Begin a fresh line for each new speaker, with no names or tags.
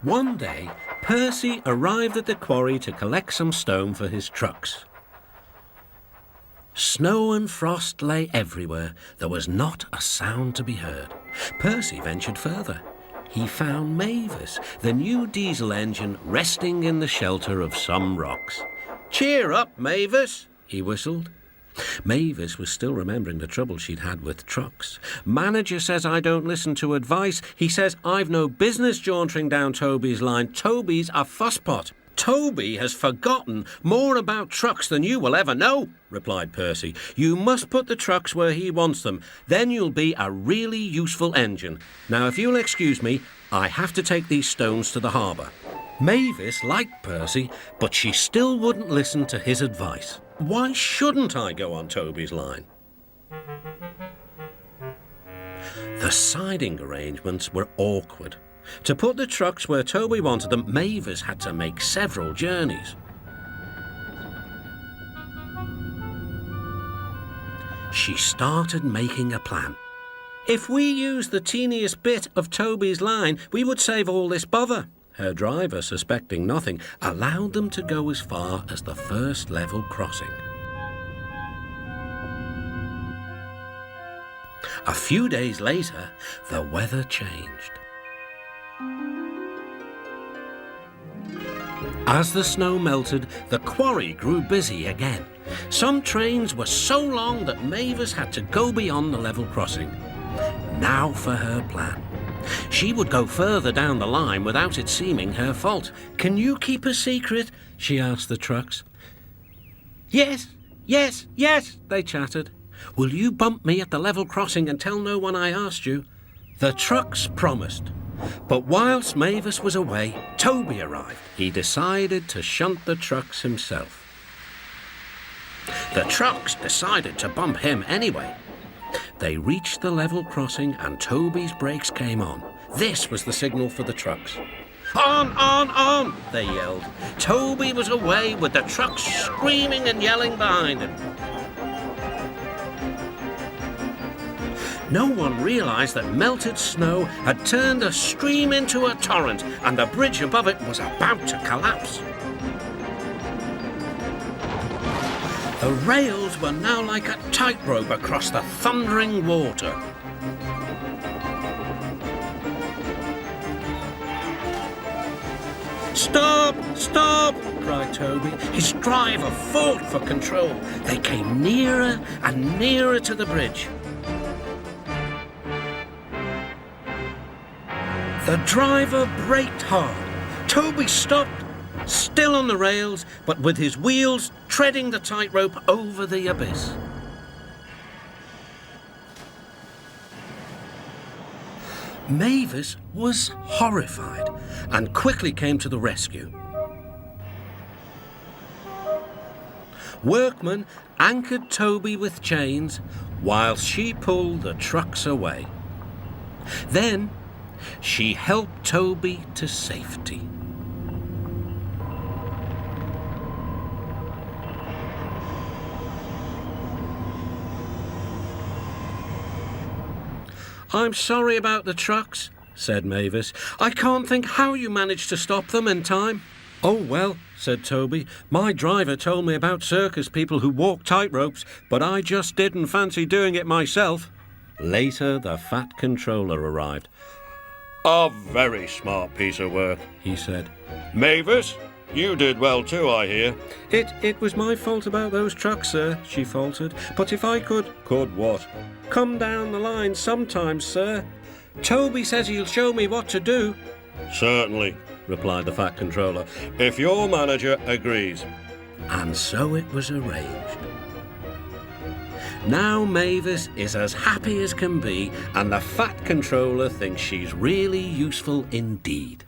One day, Percy arrived at the quarry to collect some stone for his trucks. Snow and frost lay everywhere. There was not a sound to be heard. Percy ventured further. He found Mavis, the new diesel engine, resting in the shelter of some rocks. "Cheer up, Mavis," he whistled. Mavis was still remembering the trouble she'd had with trucks. "Manager says I don't listen to advice. He says I've no business jauntering down Tobys' line. Tobys a fusspot." "Toby has forgotten more about trucks than you will ever know," replied Percy. "You must put the trucks where he wants them. Then you'll be a really useful engine. Now, if you'll excuse me, I have to take these stones to the harbour." Mavis liked Percy, but she still wouldn't listen to his advice. "Why shouldn't I go on Tobys' line?" The siding arrangements were awkward. To put the trucks where Toby wanted them, Mavis had to make several journeys. She started making a plan. "If we used the teeniest bit of Tobys' line, we would save all this bother." Her driver, suspecting nothing, allowed them to go as far as the first level crossing. A few days later, the weather changed. As the snow melted, the quarry grew busy again. Some trains were so long that Mavis had to go beyond the level crossing. Now for her plan. She would go further down the line without it seeming her fault. "Can you keep a secret?" she asked the trucks. Yes, they chattered. "Will you bump me at the level crossing and tell no one I asked you?" The trucks promised. But whilst Mavis was away, Toby arrived. He decided to shunt the trucks himself. The trucks decided to bump him anyway. They reached the level crossing and Toby's brakes came on. This was the signal for the trucks. On, they yelled. Toby was away with the trucks screaming and yelling behind him. No one realised that melted snow had turned a stream into a torrent and the bridge above it was about to collapse. The rails were now like a tightrope across the thundering water. Stop! Stop! Cried Toby. His driver fought for control. They came nearer and nearer to the bridge. The driver braked hard. Toby stopped, still on the rails, but with his wheels treading the tightrope over the abyss. Mavis was horrified and quickly came to the rescue. Workmen anchored Toby with chains whilst she pulled the trucks away. Then she helped Toby to safety. I'm sorry about the trucks, said Mavis. I can't think how you managed to stop them in time. Oh, well, said Toby. My driver told me about circus people who walk tightropes, but I just didn't fancy doing it myself. Later, the Fat Controller arrived. A very smart piece of work, he said. Mavis, you did well too, I hear. It was my fault about those trucks, sir, she faltered. But if I could... Could what? Come down the line sometimes, sir. Toby says he'll show me what to do. Certainly, replied the Fat Controller, if your manager agrees. And so it was arranged. Now Mavis is as happy as can be, and the Fat Controller thinks she's really useful indeed.